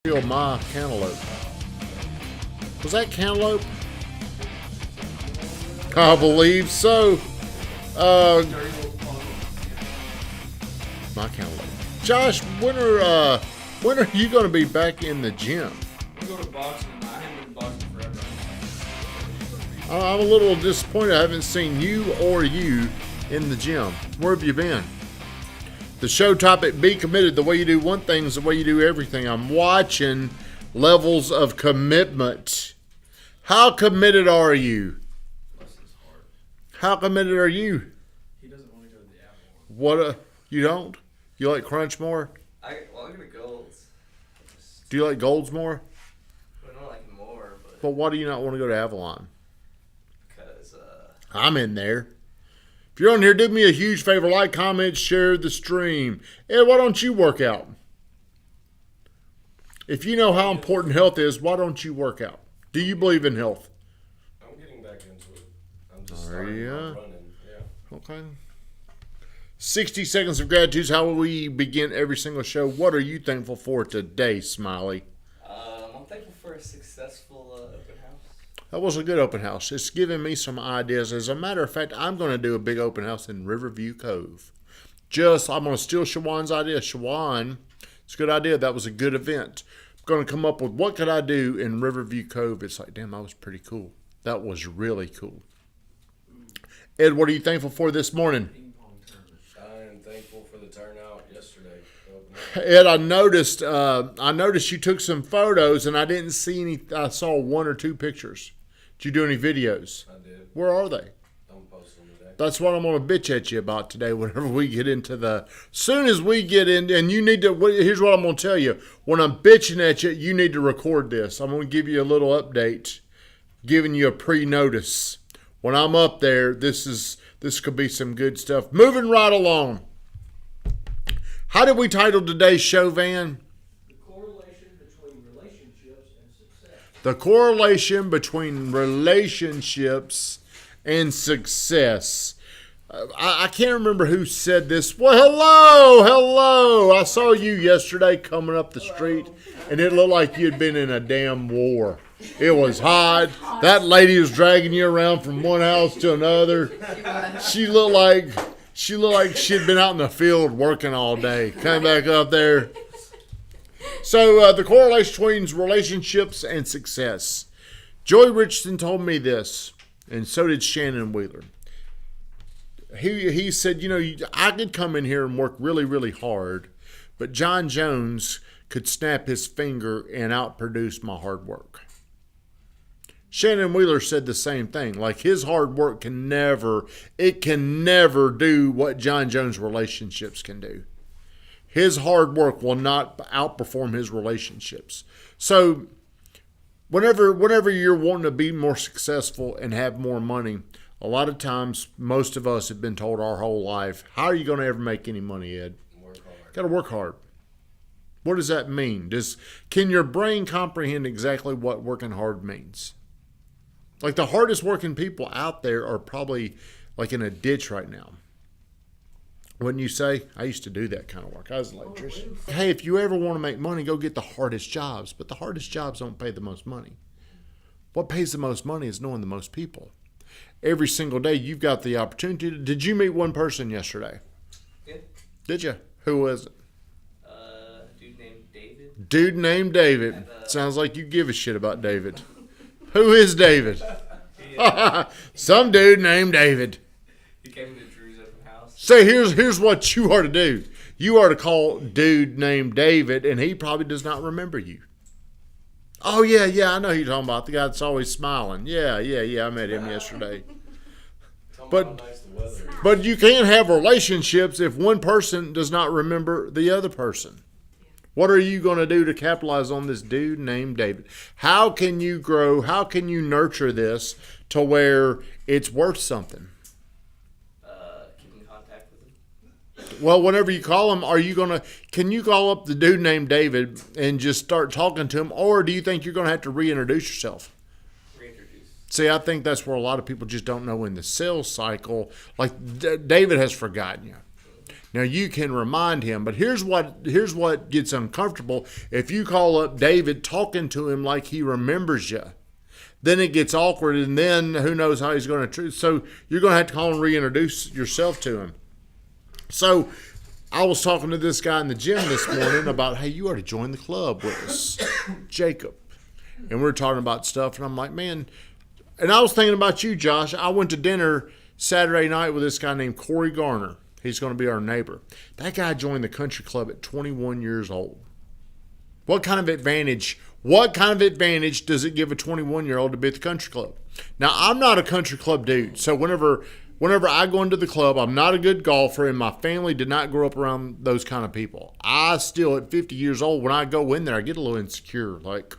Kill my cantaloupe. Was that cantaloupe? I believe so. My cantaloupe. Josh, when are you going to be back in the gym? We go to boxing. I haven't been boxing forever. I'm a little disappointed. I haven't seen you or you in the gym. Where have you been? The show topic: be committed. The way you do one thing is the way you do everything. I'm watching levels of commitment. How committed are you? How committed are you? He doesn't want to go to the Apple. What? You don't? You like Crunch more? I go to Golds. Do you like Golds more? I don't like more, But why do you not want to go to Avalon? because I'm in there. If you're on here, do me a huge favor. Like, comment, share the stream. Ed, why don't you work out? If you know how important health is, why don't you work out? Do you believe in health? I'm getting back into it. I'm just Are starting ya? out running. Yeah. Okay. 60 seconds of gratitude is how we begin every single show. What are you thankful for today, Smiley? I'm thankful for a successful open house. That was a good open house. It's giving me some ideas. As a matter of fact, I'm going to do a big open house in Riverview Cove. I'm going to steal Shawan's idea. Shawan, it's a good idea. That was a good event. I'm going to come up with what could I do in Riverview Cove. It's like, damn, that was pretty cool. That was really cool. Ed, what are you thankful for this morning? I am thankful for the turnout yesterday. Ed, I noticed you took some photos, and I didn't see any. I saw one or two pictures. Did you do any videos? I did. Where are they? Don't post them today. That's what I'm going to bitch at you about today whenever we get into soon as we get in, and you need to, here's what I'm going to tell you. When I'm bitching at you, you need to record this. I'm going to give you a little update, giving you a pre-notice. When I'm up there, this could be some good stuff. Moving right along. How did we title today's show, Van? The correlation between relationships and success. The correlation between relationships and success. I can't remember who said this. Well, hello. I saw you yesterday coming up the street, and it looked like you'd been in a damn war. It was hot. That lady was dragging you around from one house to another. She looked like she'd been out in the field working all day. Come back up there. So the correlation between relationships and success. Joey Richardson told me this, and so did Shannon Wheeler. He said, I could come in here and work really, really hard, but John Jones could snap his finger and outproduce my hard work. Shannon Wheeler said the same thing. Like, his hard work can never do what John Jones' relationships can do. His hard work will not outperform his relationships. So whenever you're wanting to be more successful and have more money, a lot of times, most of us have been told our whole life, how are you going to ever make any money, Ed? Work hard. Got to work hard. What does that mean? Can your brain comprehend exactly what working hard means? Like, the hardest working people out there are probably like in a ditch right now. Wouldn't you say? I used to do that kind of work. I was an electrician. Hey, if you ever want to make money, go get the hardest jobs. But the hardest jobs don't pay the most money. What pays the most money is knowing the most people. Every single day, you've got the opportunity. Did you meet one person yesterday? Yeah. Did you? Who was it? Dude named David. Dude named David. Sounds like you give a shit about David. Who is David? Some dude named David. He came to Drew's open house. Say, here's what you are to do. You are to call dude named David, and he probably does not remember you. Oh, yeah, I know who you're talking about. The guy that's always smiling. Yeah, I met him yesterday. But you can't have relationships if one person does not remember the other person. What are you going to do to capitalize on this dude named David? How can you grow? How can you nurture this to where it's worth something? Keep in contact with him. Well, whenever you call him, can you call up the dude named David and just start talking to him? Or do you think you're going to have to reintroduce yourself? Reintroduce. See, I think that's where a lot of people just don't know in the sales cycle. Like, David has forgotten you. Now you can remind him, but here's what gets uncomfortable. If you call up David talking to him like he remembers you, then it gets awkward, and then who knows how he's going to treat. So you're going to have to call and reintroduce yourself to him. So I was talking to this guy in the gym this morning about, hey, you ought to join the club with us, Jacob. And we were talking about stuff, and I'm like, man, and I was thinking about you, Josh. I went to dinner Saturday night with this guy named Corey Garner. He's going to be our neighbor. That guy joined the country club at 21 years old. What kind of advantage does it give a 21-year-old to be at the country club? Now, I'm not a country club dude, so whenever I go into the club, I'm not a good golfer, and my family did not grow up around those kind of people. I still, at 50 years old, when I go in there, I get a little insecure. Like,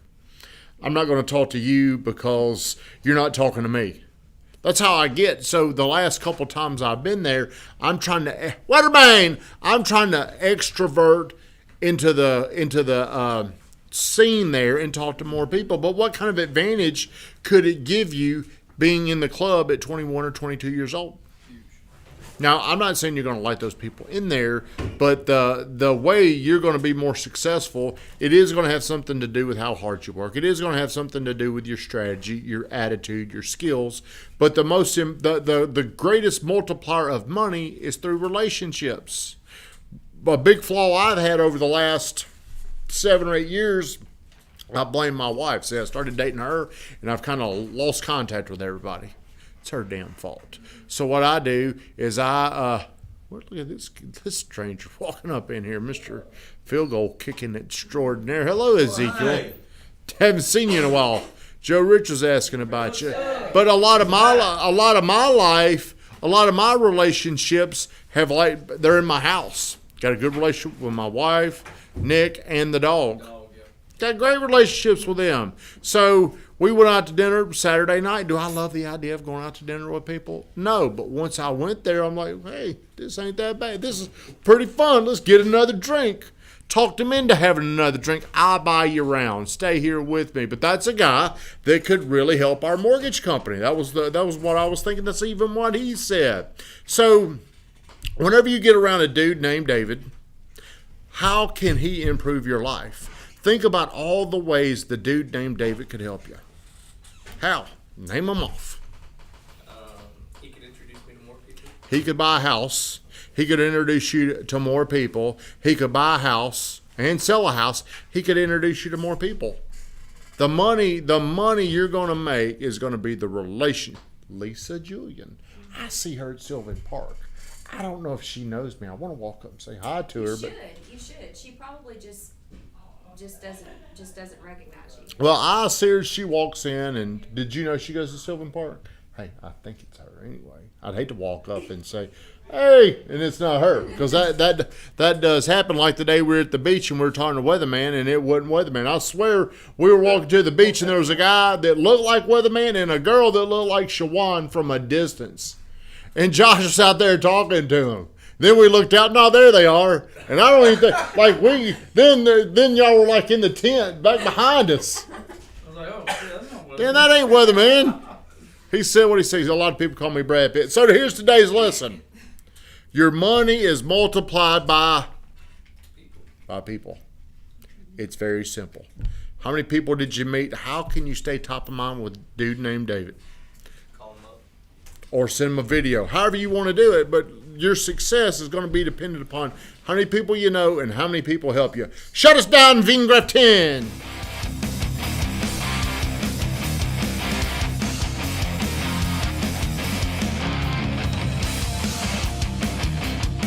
I'm not going to talk to you because you're not talking to me. That's how I get. So the last couple times I've been there, I'm trying to extrovert into the scene there and talk to more people. But what kind of advantage could it give you being in the club at 21 or 22 years old? Now, I'm not saying you're going to like those people in there, but the way you're going to be more successful, it is going to have something to do with how hard you work. It is going to have something to do with your strategy, your attitude, your skills. But the greatest multiplier of money is through relationships. A big flaw I've had over the last 7 or 8 years, I blame my wife. See, I started dating her, and I've kind of lost contact with everybody. It's her damn fault. So what I do is look at this stranger walking up in here, Mr. Field Goal Kicking Extraordinaire. Hello, Ezekiel. Hey. Haven't seen you in a while. Joe Rich was asking about you. But a lot of my life, a lot of my relationships they're in my house. Got a good relationship with my wife, Nick, and the dog. Got great relationships with them. So we went out to dinner Saturday night. Do I love the idea of going out to dinner with people? No, but once I went there, I'm like, hey, this ain't that bad. This is pretty fun. Let's get another drink. Talk them into having another drink. I'll buy you around. Stay here with me. But that's a guy that could really help our mortgage company. That was what I was thinking. That's even what he said. So whenever you get around a dude named David, how can he improve your life? Think about all the ways the dude named David could help you. How? Name them off. He could introduce me to more people. He could buy a house. He could introduce you to more people. He could buy a house and sell a house. He could introduce you to more people. The money you're going to make is going to be the relation. Lisa Julian. I see her at Sylvan Park. I don't know if she knows me. I want to walk up and say hi to her. You should. She probably just doesn't recognize you. Well, I see her. She walks in, and did you know she goes to Sylvan Park? Hey, I think it's her anyway. I'd hate to walk up and say, hey, and it's not her, because that does happen. Like the day we were at the beach and we were talking to Weatherman, and it wasn't Weatherman. I swear we were walking to the beach, and there was a guy that looked like Weatherman and a girl that looked like Shawan from a distance. And Josh was out there talking to him. Then we looked out, no, there they are. And I don't even think, then y'all were like in the tent back behind us. I was like, oh, yeah, that's not what. Then that ain't Weatherman. He said what he says. A lot of people call me Brad Pitt. So here's today's lesson. Your money is multiplied by people. It's very simple. How many people did you meet? How can you stay top of mind with a dude named David? Call him up. Or send him a video. However you want to do it, but your success is going to be dependent upon how many people you know and how many people help you. Shut us down, Vingraf 10.